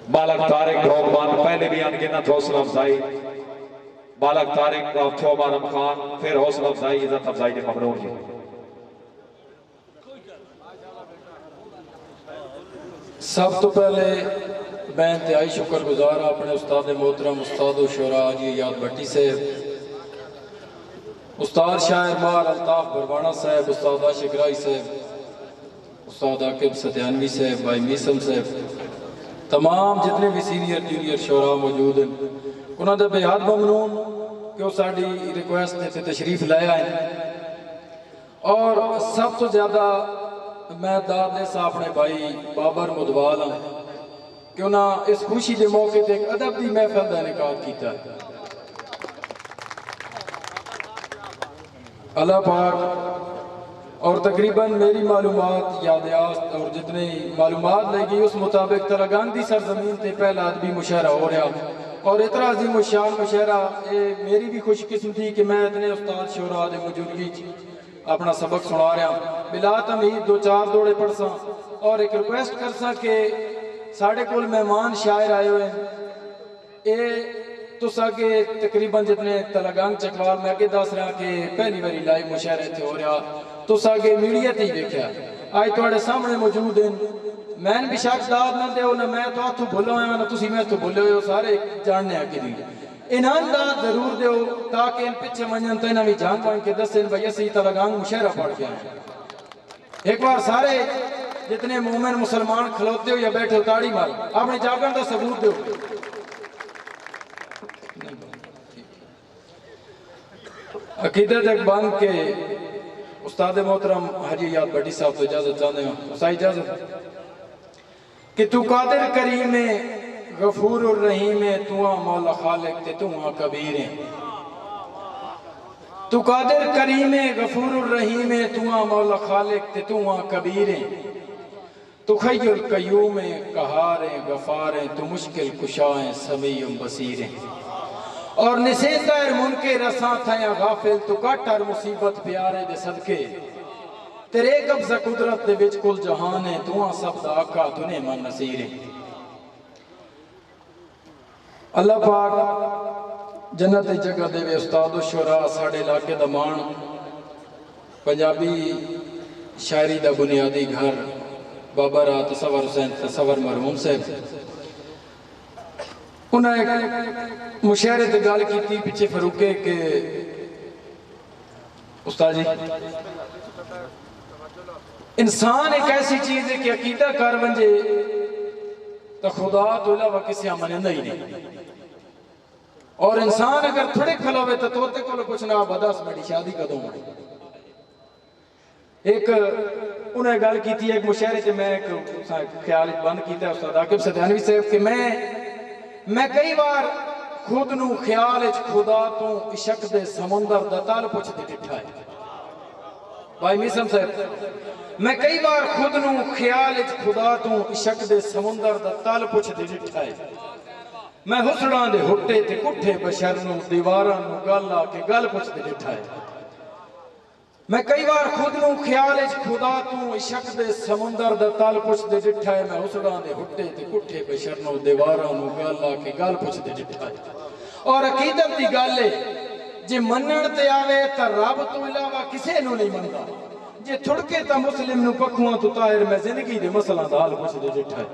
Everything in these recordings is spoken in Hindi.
बालक तारिक थोमान पहले भी अनगिनत हौसला अफजाई बालक तारिक थोमान खान फिर हौसला अफजाई इज्जत अफजाई ने ममनून जी। सब तो पहले मैं इंतहाई शुक्रगुजार अपने उस्ताद मोहतरम उस्ताद शोरा जी याद भट्टी से, उस्ताद शायर मार अल्ताफ बरवाना साहब, उस्ताद आशिक राय साहब, उस्ताद आकिब सत्यानवी साहब, भाई मीसम साहब, तमाम जितने भी सीनियर जूनियर शोरा मौजूद हैं उन्होंने बेहद ममनून कि वो साड़ी रिक्वेस्ट से तशरीफ लाया है। और सब तो ज़्यादा मैं दाद सा अपने भाई बाबर मुदवाल हाँ कि उन्हें इस खुशी के मौके पर एक अदब की महफिल का इनेकाद किया। अल्लाह पाक और तकरीबन मेरी मालूमात यादयाश्त और जितनी मालूमात लगी उस मुताबिक तरागान की सरजमीन से पहला अदबी मुशायरा हो रहा और इतना अजीम शान मुशायरा ये मेरी भी खुशकिस्मती कि मैं इतने उस्ताद शोरा की मौजूदगी अपना सबक सुना रहा। बिला तमीद दो चार दौड़े पढ़ सा और एक रिक्वेस्ट कर सा कि साढ़े कोल मेहमान शायर आए हुए ये तुसा के तकरीबन जितने तलागंग चकवाल मैं अगे दस रहा कि पहली बारी लाइव मुशायरे थे हो रहा तुसा के मीडिया ही देखा आज थोड़े सामने मौजूद हैं। मैं भी शख्स दाद ना दो ना मैं तो हाथों भुलो आया ना तुम मैं तो भुले हो सारे जानने अगे दी इन्हां दाद जरूर दो ताकि इन पिछे मनन तो इन्हें भी जान पाए कि दस भाई असं तलागंग मुशायरा पढ़ के आए। एक बार सारे जितने मोमिन मुसलमान खलोते हो या बैठे हो ताड़ी मारो अपनी जागरण का सबूत दो। अकीदत एक बन के उस्ताद मोहतरम हाजी याद भट्टी साहब तो इजाजत चाहते हैं सा इजाजत कि तू कादिर करीम गफूर रहीम तू मौला खालिक ते तू कबीर तू कादिर करीम गफूर रहीम तू मौला खालिक ते तू कबीर तू खय्युल कय्यूम कहार गफार तू मुश्किल कुशाए समीउम बसीर और निसेतर मुनके रसा थया गाफिल तू कट हर मुसीबत प्यारे दे सदके तेरे कब्ज़ा कुदरत दे विच कुल जहान है तू सब दा आका तूने मन नसीर है। अल्लाह पाक जन्नत दी जगह देवे उस्ताद शोरा साडे इलाके दा मान पंजाबी शायरी दा बुनियादी घर बाबा रा तसव्वुर हुसैन तसव्वुर मरहूम साहब उन्हें एक मुशायरे से गल की पिछे फरूके के उस्ताद जी इंसान एक ऐसी चीज है कि अकीदा कर बंजे तो खुदा तो इलावा किसी मनदा ही नहीं और इंसान अगर थोड़े खलोवे तो तोते को कुछ ना बदस मेरी शादी कदों एक उन्हें गल की एक मुशायरे से मैं एक ख्याल बंद किया उस्ताद आकिब सत्यानवी साहब कि मैं कई बार खुद नू ख्याल खुदा तो इशक दे समुंदर दा तल पुछदे डिठा है। भाई मिसम साहब मैं कई बार खुद नू ख्याल खुदा तो इशक दे समुंदर दा तल पुछदे डिठा है। मैं हुसड़ा दे हुट्टे ते कुठे बशर नू दीवारां नू गल आके गल पुछदे डिठा है। मैं कई बार खुद नू ख्याल खुदा तू इशक दे समुंदर दा तल पुछदे डिठा है। मैं हुसड़ा दे हुट्टे ते कुठे बशर नू दीवारां नू गल आके गल पुछदे डिठा है। और अकीदत दी गल है जे मनण ते आवे ता रब तो इलावा किसे नू नहीं मनदा जे थुड़के ता मुस्लिम नू पखुआं तो ताहिर मैं जिंदगी दे मसला दा हल पुछदे डिठा है।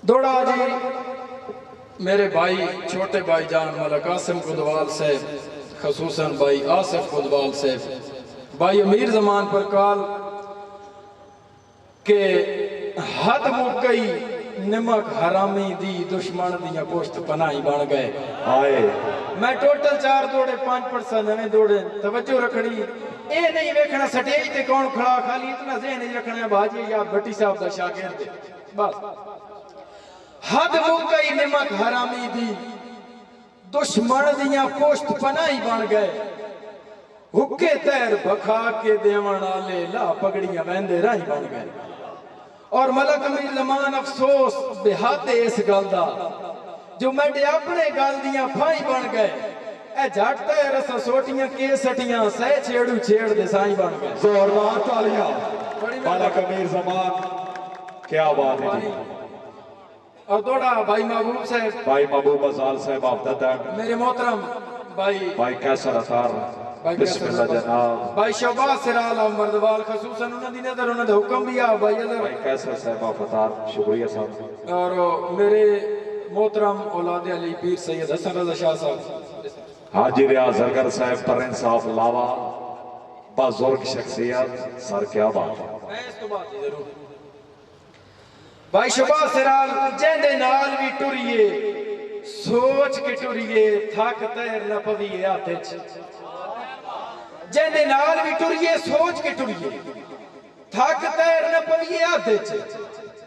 दौड़ा जी मेरे भाई छोटे भाई जान मलक आसिम गुदवाल साहब खसूसन भाई आसिफ गुदवाल साहब भाई अमीर जमान पर काल के हद मुक गई निमक हरामी दी दुश्मन दिया पोस्ट पनाही बन गए आए। मैं टोटल 4 दौड़े 5% नवे दौड़े तवज्जो रखनी ए नहीं वेखना स्टेज ते कौन खड़ा खाली इतना ज़हन नहीं रखना बाजी याद भट्टी साहब दा शागिर्द बस। हद मुक गई निमक हरामी दी दुश्मन दिया पोस्ट पनाही बन गए हुक्के तैर बखा के देवन वाले ला पगड़ियां वहंदे राही बन गए। और मलक अमीर लमान अफसोस बेहद इस गल दा जो मेरे अपने गल दियां फाई बन गए ए झट ते रसा सोटियां के सटियां सह छेड़ू छेड़ दे साईं बन गए। जोरदार तालियां बालक अमीर जमान, क्या बात है जी। और दौड़ा भाई महबूब साहब, भाई महबूब अजाल साहब आप ददन, मेरे मोहतरम भाई कैसर अतार, बिस्मिल्लाह जनाब, भाई शहबाज सिराल और मर्दवाल खसूसन उन्हां दी नजर उन्हां दा हुक्म भी आ भाई भाई कैसर साहब आप अतार, शुक्रिया साहब। और मेरे मोहतरम औलाद अली पीर सैयद हसन रजा शाह साहब, हाजी रियाज जरगर साहब पर इंसाफ लावा, बुजुर्ग शख्सियत सर, क्या बात है। मैं इस तो बात ही जरूर भाई शहबाज सिराल जेंदे नाल भी टुरिए सोच के टुरिए थक तैर न पवीए हाथ च, जेंदे नाल भी टुरिए सोच के टुरिए थक तैर न पवीए हाथ च,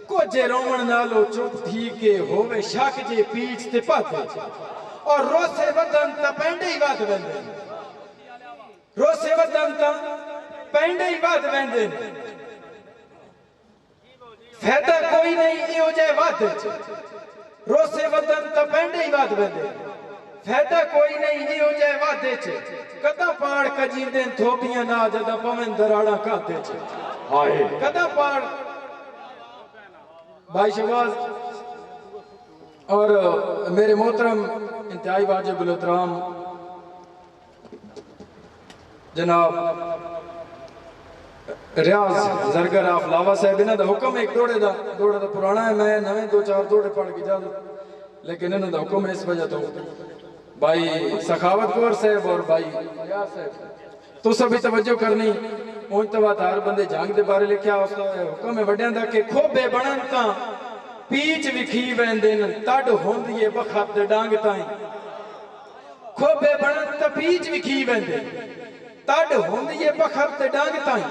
कुछ रोमन नालो चुप थी के होवे शक जे पीछ ते पत, और रोसे वदन ता पेंडे ही वध वेंदे, रोसे वदन ता पेंडे ही वध वेंदे, फायदा कोई नहीं इहो जे वध च, रोसे वदन ता पेंडे ही वध वेंदे, फायदा कोई नहीं इहो जे वध च, कदा पाड़ कजींदे थोपियां ना जदा पवन दराड़ा काते च, हाय कदा पाड़ भाई शहबाज और मेरे मोहतरम इंतहाई वाजिबुल एहतराम जनाब रियाज जरगर आफ लावा साहब, इन्हां दा हुक्म एक दौड़े दा पुराना है, मैं नवे 2-4 दौड़े पढ़ के जा, लेकिन इन्हां दा हुक्म इस वजह तो भाई सखावत कौर साहब और भाई रियाज साहब तो सभी तवज्जो करनी। उन तवादार बंदे जंग दे बारे लिखा, उसका हुक्म है वड्यां दा कि खोबे बनन तां पीच विखी वेंदे न, तड होंदी है बखत दे डांग ताईं, खोबे बनन तां पीच विखी वेंदे तड होंदी है बखत दे डांग ताईं,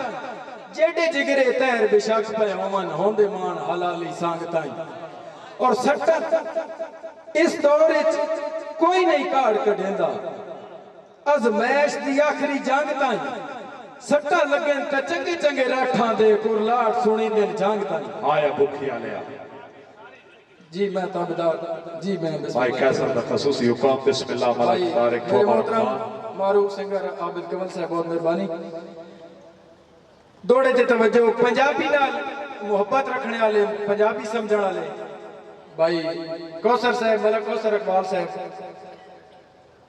जेडे जिगरे तैर बेशक पे होवन होंदे मान हलाली सांग ताईं, और सट्टा इस दौर विच कोई नहीं काड़ कढेंदा, अजमैश दी आखिरी जंग ताईं, सट्टा लगन ते चंगे चंगे राठां दे कुरलाट सुनी दिन जंग ताईं, आया भुखिया लिया जी मैं ताबेदार जी मैं भाई कैसर दा खसूसी हुक्म, बिस्मिल्लाह भाई मलक तारिक मेरे तोमर मोहतरम मारूफ सिंगर आबिद कमल साहब बहुत मेहरबानी। दौड़े ते तवज्जो, पंजाबी नाल मोहब्बत रखने वाले, पंजाबी समझण वाले भाई कौसर साहब, मलक कौसर अकबाल साहब,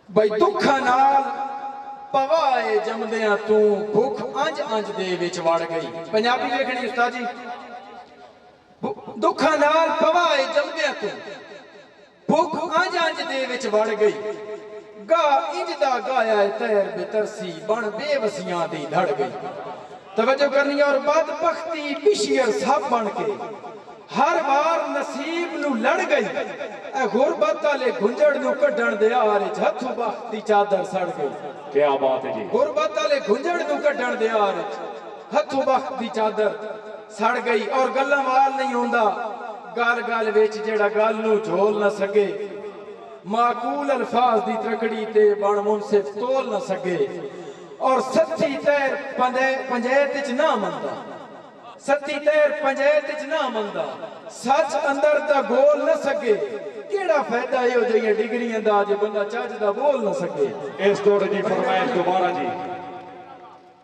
भाई दुखा नाल पवाए जमदियां तू भुख अंज अंज दे विच वड़ गई, पंजाबी लिखनी उस्ताद जी, दुखा नाल पवाए जमदियां तू भुख अंज अंज दे विच वड़ गई, गा इंज दा गाया तैर बेतरसी बन बेवसियां दी धड़ गई। तवज्जो करनी और बदबख्ती पिशियर सब बन के हर बार नसीब नु लड़ गई, ए गुरबत वाले गुंजड़ नु कढण दे आर च हथों बख्त दी चादर सड़ गई, क्या बात है जी। गुरबत वाले गुंजड़ नु कढण दे आर च हथों बख्त दी चादर सड़ गई, और गल्लां वाल नहीं होंदा गल गल विच जेड़ा गल नु झोल न सके, माकूल अल्फाज दी त्रकड़ी ते बण मुनसिफ तोल न सके, और सत्ती तैर पंजैत च ना मंदा, सत्ती तैर पंजैत च ना मंदा, सच अंदर दा गोल न सके, केड़ा फायदा इहो जिहियां डिग्रियां दा जे बंदा चज दा बोल न सके। इस दौड़ की फरमाइश दोबारा जी।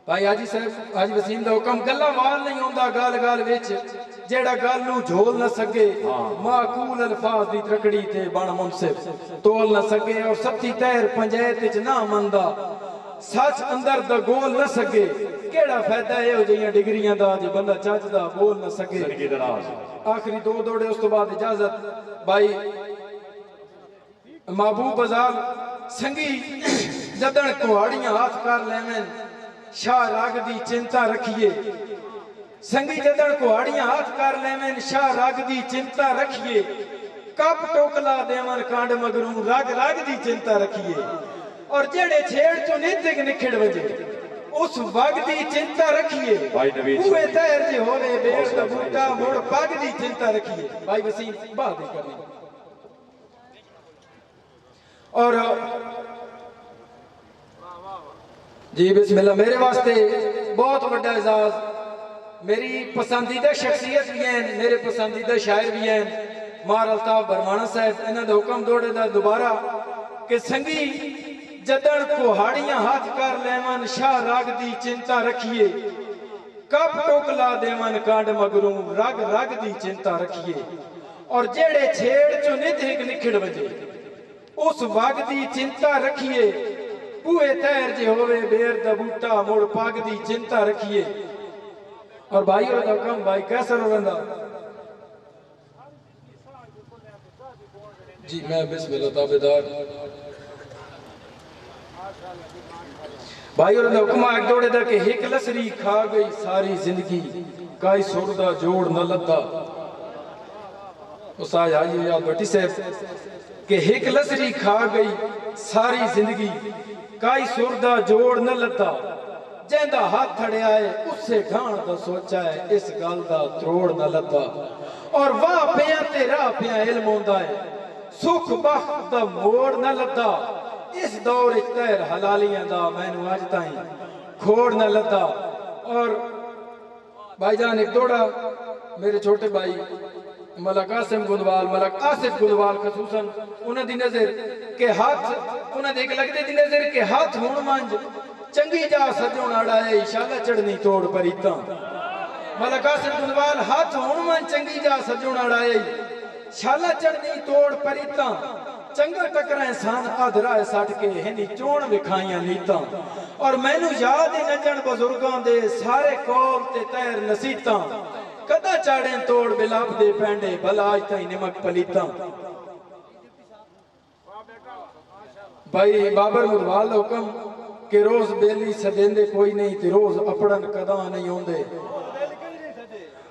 भाई हाजी साहब हाजी वसीम दा हुक्म, गल्ला वाल नहीं होंदा गल गल विच जेड़ा गल नू झोल न सके, माकूल अल्फाज दी त्रकड़ी ते बण मुनसिफ तोल न सके, और सत्ती तैर पंजैत च ना मंदा, सच अंदर दा गोल न सके, केड़ा फायदा इहो जिहियां डिग्रियां दा जे बंदा चज दा बोल न सके। आखिरी 2 दौड़े उस तो बाद इजाजत। भाई महबूब बाजार संगी जदन कुहाड़ियां हाथ कर लेवन, शाह राग दी चिंता रखिए, संगी जदन कुहाड़ियां हाथ कर लेवन, शाह राग दी चिंता रखिए, कप टोकला देवन कांड मगरू राग राग दी चिंता रखिए, और जेड़े छेड़ चो नितिक निखड़ वजे उस वग दी चिंता रखिए, हुए तैर जे होवे बेर दा बूटा मोड़ पग दी चिंता रखिए। भाई वसीम बात ही करनी। और जी बिस्मिल्लाह, मेरे वास्ते बहुत बड़ा एजाज, मेरी पसंदीदा शख्सियत भी हैं, मेरे पसंदीदा शायर भी हैं, मार अल्ताफ बरमाना साहब, इन्होंने हुक्म दौड़े दा दोबारा कि संगी जदन कुहाड़ियां हाथ कर लेवन शाह राग दी चिंता रखिए कप टोकला देवन कांड मगरू रग रग दी चिंता रखिए और जेड़े छेड़ चो नित एक निखड़ वजे उस वग दी चिंता रखिए पूए तैर जे होवे बेर दा बूटा मुड़ पग दी चिंता रखिए और भाई और कम भाई कैसा रोंदा जी मैं बिस्मिल्लाह ताबेदार भाई और हुक्म एक दौड़े दा के हिक लसरी खा गई सारी जिंदगी काई सुरदा जोड़ न लद्दा उस आया ये याद बटी साहब के हिक लसरी खा गई सारी जिंदगी काई सुरदा जोड़ न लद्दा जेंदा हाथ थड़िया है उससे घाण दा सोचा है इस गल दा त्रोड़ न लद्दा और वाह पिया ते राह पिया इल्म होंदा है सुख बख्त दा मोड़ न लद्दा इस दौर तैर हलालियां दा मैनू अज ताईं खोड़ न लद्दा और भाईजान एक दौड़ा मेरे छोटे भाई मलक आसिम गुंदवाल मलक आसिफ गुंदवाल खसूसन उन्हें दी नजर के हाथ उन्हें देख लगते दी नजर के हाथ होण मंज चंगी जा सजोण अड़ाए शाला चढ़नी तोड़ परीता मलक आसिफ गुंदवाल हाथ होण मंज चंगी जा सजोण अड़ाए शाला चढ़नी तोड़ परीता चंगा टकरा सान आधरा सट के हिनी चोण विखाइयां नीता और मैनू याद है नजन बुजुर्गां दे सारे कौल ते तैर नसीता कदा चाड़े तोड़ बिलाप दे पैंडे भला आज ताई निमक पलीता भाई बाबर मुदवाल हुक्म के रोज बेली सदेंदे कोई नहीं ते रोज अपड़न कदा नहीं होंदे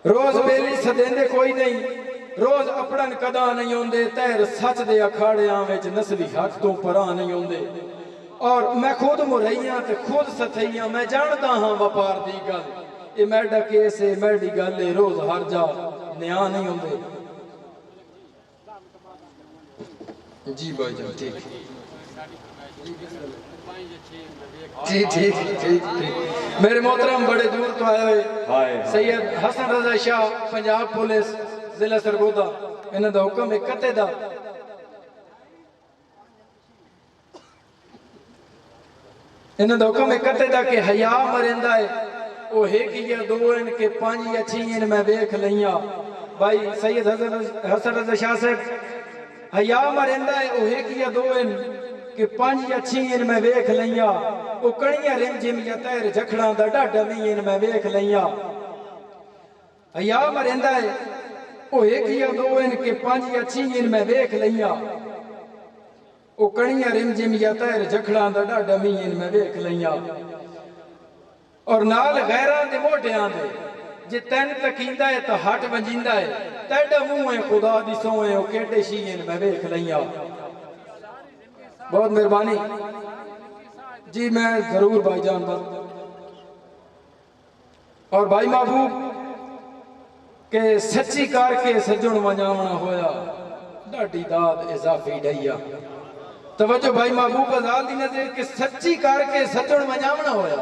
रोज बेली सदेंदे कोई नहीं रोज अपड़न कदा नहीं होंदे तैर सच दे अखाड़ियां विच नस्ली हक तो परा नहीं होंदे और मैं खुद मुरैया ते खुद सथैया मैं जानदा हां व्यापार दी गल ये मैडा केस है मैडी गल है रोज हर जा न्याय नहीं होंदे जी भाईजान ठीक जी ठीक ठीक ठीक मेरे मोहतरम बड़े दूर तो आए हुए सैयद हसन रजा शाह पंजाब पुलिस जिला सरगोदा इन्हां दा हुक्म एक कते दा इन्हां दा हुक्म एक कते दा के हया मरिंदा है ओ एक या दो इन के पांच या छह इन मैं देख लईया भाई सैयद हसन रजा शाह साहब हया मरिंदा है ओ एक या दो इन के पांच या छह इन मैं देख लईया ओ कणिया रिम जिम या तैर झखड़ा दा डाडा भी इन मैं देख लईया हया मरिंदा है ओ एक या दो इन के पांच या छह इन मैं देख लईया ओ कणिया रिम जिम या तैर झखड़ा दा डाडा भी इन मैं देख लईया और नाल गैरां दे मोढियां दे जे तैन तकींदा है तो हट वंजींदा है तेडा मुंह है खुदा दी सोए ओ केडे शीन मैं देख लईया बहुत मेहरबानी जी मैं जरूर भाईजान और भाई महबूब के सच्ची कार के सजण वजावना होया डाडी दाद इजाफी डैया तवज्जो भाई महबूब आजाद दी नजर के सच्ची कार के सजण वजावना होया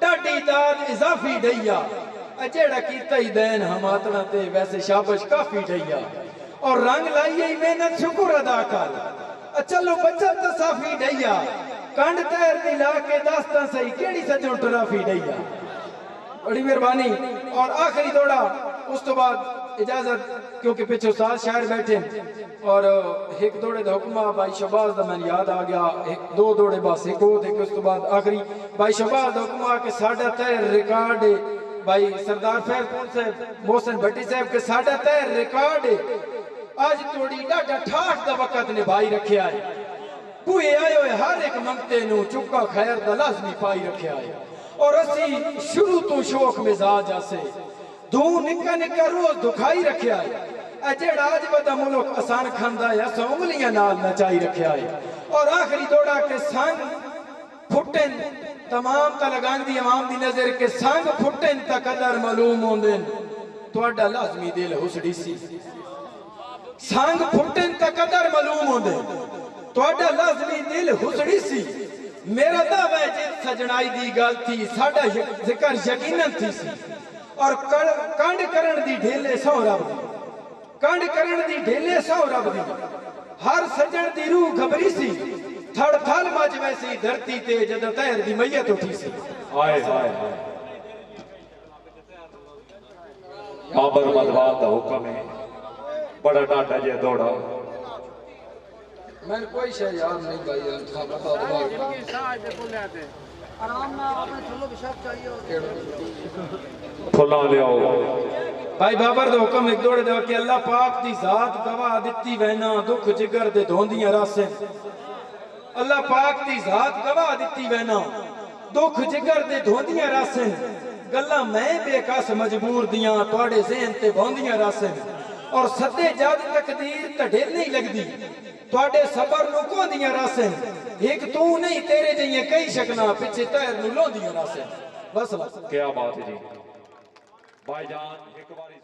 डाडी दाद इजाफी डैया जेड़ा कीता ही दैन हमातना ते वैसे शाबाश काफी डैया और रंग लाइए मेहनत शुक्र अदा कर चलो बच्चा तो साफी डैया कंड तैर दिला के दास्तां सही केड़ी सजण टराफी डैया बड़ी मेहरबानी और आखिरी दौड़ा उस तो बाद इजाजत क्योंकि पीछे उस्ताद शायर बैठे और एक दौड़े दा हुक्म भाई शहबाज दा मैंने याद आ गया एक दो दौड़े बस एक हो उस तो बाद आखिरी भाई शहबाज दा हुक्म के साडा तैर रिकॉर्ड भाई सरदार फैजपुर से मोहसिन भट्टी साहब के साडा तैर रिकॉर्ड आज तोड़ी डाटा ठाठ दा वक्त ने भाई रखिया है पूए आयो हर एक मंगते नु चुका खैर दा लाजमी पाई रखिया है और असी शुरू तो शौक मिजाज आसे दो निका निका रोज दुखाई रखिया है जेड़ा आज बदा मुल्क आसान खांदा है अस उंगलियां नाल नचाई रखिया है और आखिरी दौड़ा के संग फुटन तमाम ता लगान दी आवाम दी नजर के संग फुटन ता कदर मालूम होंदे तोड़ा लाजमी दिल हुसड़ी सी संग फुटन ता कदर मालूम होंदे तोड़ा लाजमी दिल हुसड़ी सी मेरा दावा है जे सजनाई दी गल थी साडा जिक्र यकीनन थी सी और कंड करण दी ढेले सौ रब दी कंड करण दी ढेले सौ रब दी हर सजन दी रूह घबरी सी थड़ थल मच वैसी धरती ते जद तैर दी मैयत उठी सी। हाय हाय हाय बाबर मदवाद दा हुक्म है बड़ा डाटा जे दौड़ा मैं कोई शय याद नहीं भाई था बता दो आराम ना आपने चलो पेशाब चाहिए फुला ले आओ भाई बाबर दा हुक्म एक दौड़े दे कि अल्लाह पाक दी जात गवाह दित्ती वैना दुख जिगर दे धोंदियां रासे। अल्लाह पाक दी जात गवाह दित्ती वैना दुख जिगर दे धोंदियां रासे। गल्ला मैं बेकस मजबूर दियां तुहाडे ज़हन ते बौंदियां रासे और सदे जद तकदीर तड़े नहीं लगदी तुहाडे सबर नु कोंदियां रासे। एक तू नहीं तेरे जइए कई शकना पिछे तैर नु लोंदियां रासे। बस क्या बात है जी भाईजान एक बारी